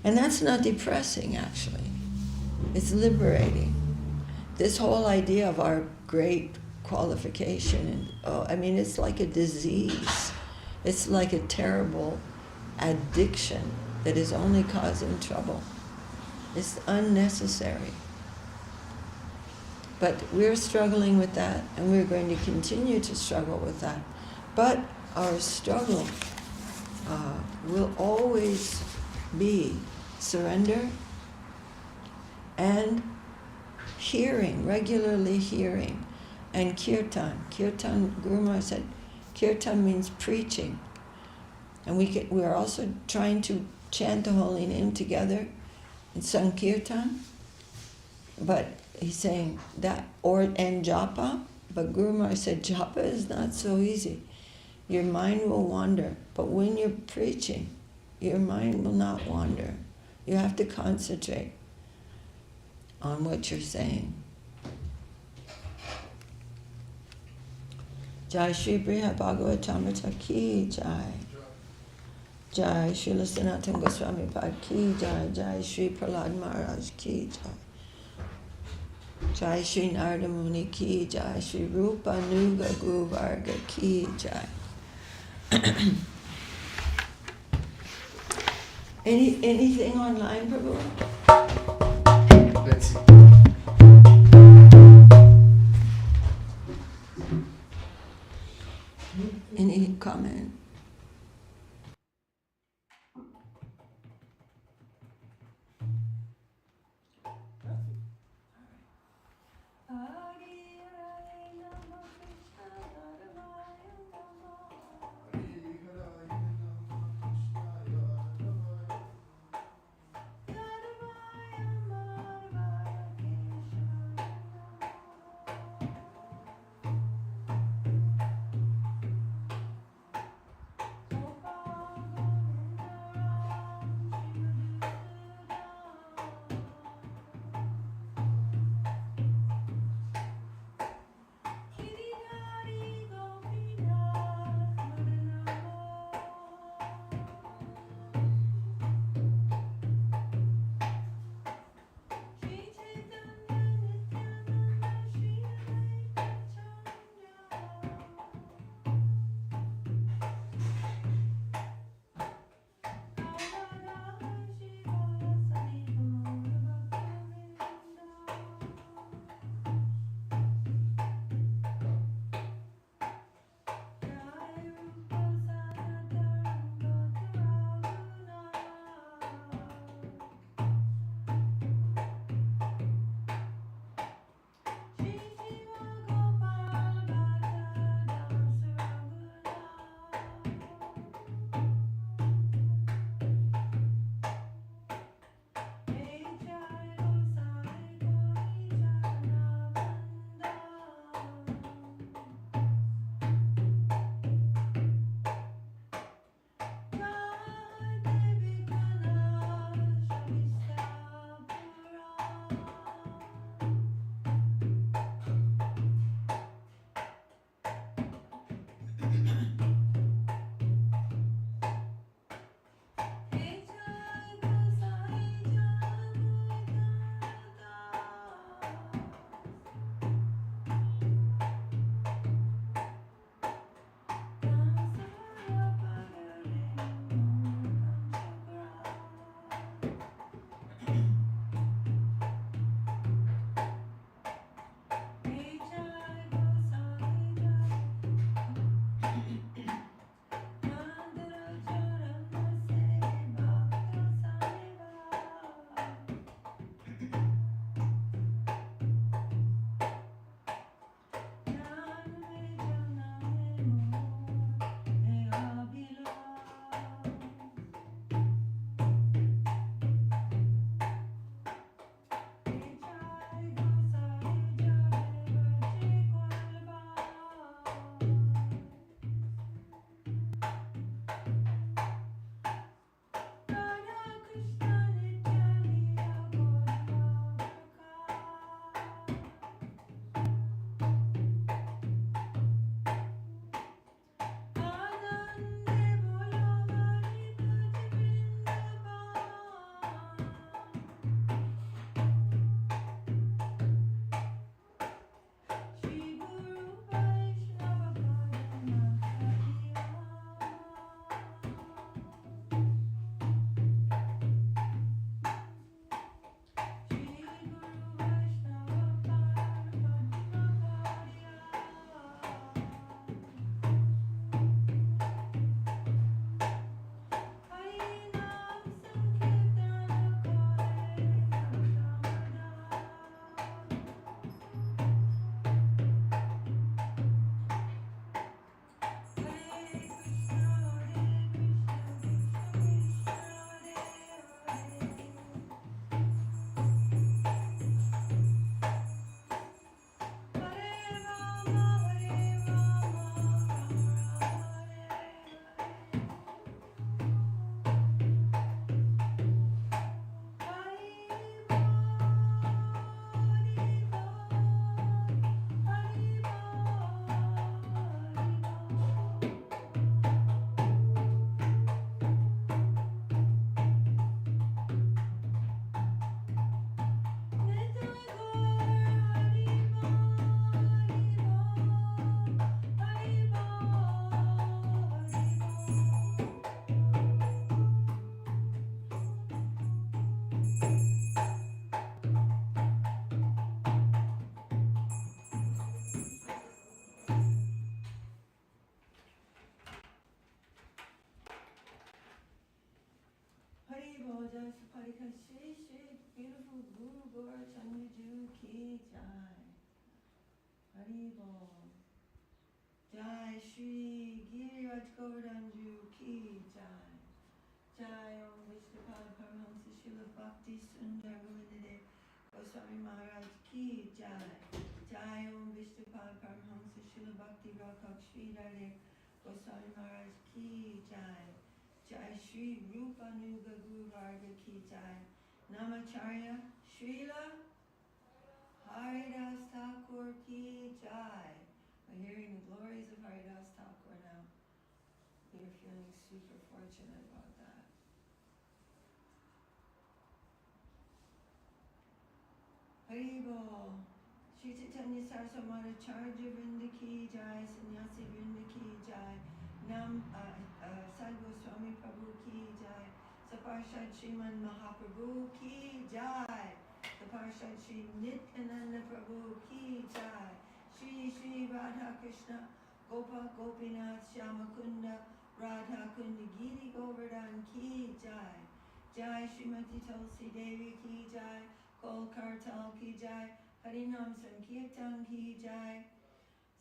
And that's not depressing, actually. It's liberating. This whole idea of our great qualification, and it's like a disease. It's like a terrible addiction that is only causing trouble. It's unnecessary. But we're struggling with that, and we're going to continue to struggle with that. But our struggle will always be surrender and hearing, regularly hearing, and kirtan. Kirtan, Guru Maharaj said, kirtan means preaching. And we are also trying to chant the holy name together in Sankirtan. But he's saying that, and japa, but Guru Maharaj said japa is not so easy. Your mind will wander, but when you're preaching, your mind will not wander. You have to concentrate on what you're saying. Jai Shri Brihad Bhagavatamrita ki jai. Jai Shri Sanatana Goswami Pad ki jai. Jai Shri Prahlad Maharaj ki jai. Jai Shri Narada Muni ki jai. Shri Rupa Nuga Guru Varga ki jai. Anything online, Prabhu? Let's see. Any comment? Jai Parika Shri Shri beautiful Guru Gaura Chandraju Ki Jai. Haribol. Jai Shri Giriraj Govardhanju Ki Jai. Jai Om Vishnupad Paramahamsa Srila Bhakti Sundar Govindadev Goswami Maharaj Ki Jai. Jai Om Vishnupad Paramahamsa Srila Bhakti Rakha Sridhar Goswami Maharaj Ki Jai. Jai Shri Rupa Nuga Guru Varga Ki Jai. Namacharya Srila Haridas Thakur Ki Jai. We're hearing the glories of Haridas Thakur now. We're feeling super fortunate about that. Haribol. Shri Chaitanya Saraswati Acharya Vrinda Ki Jai. Sannyasi Vrinda Ki Jai. Sadhu Swami Prabhu Ki Jai. Saparshad Shriman Mahaprabhu Ki Jai. Saparshad Shri Nityananda Prabhu Ki Jai. Shri Shri Radha Krishna Gopa Gopinath Shyamakunda Radha Kunda Giri Govardhan Ki Jai. Jai Srimati Tulsi Devi Ki Jai. Kol Kartal Ki Jai. Harinam Sankirtan Ki Jai.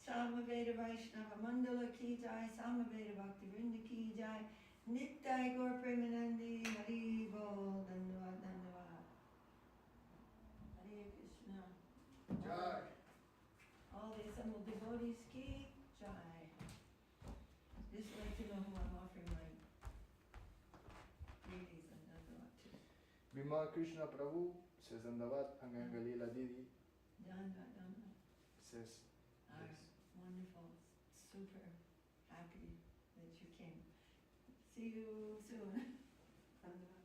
Samaveda Vaishnava Mandala Ki Jai. Samaveda Bhakti Vrinda Ki Jai. Nittai Gaur Premanandi Hari Bol. Dandavat, Dandavat. Hare Krishna. Jai. All the assembled devotees Ki Jai. Just like to know who I'm offering my greetings and Dandavat to. Bhima Krishna Prabhu says Dandavat, and Antya Lila Didi Dandavat, Dandavat. says yes. Wonderful. Super happy that you came. See you soon. Dandavat.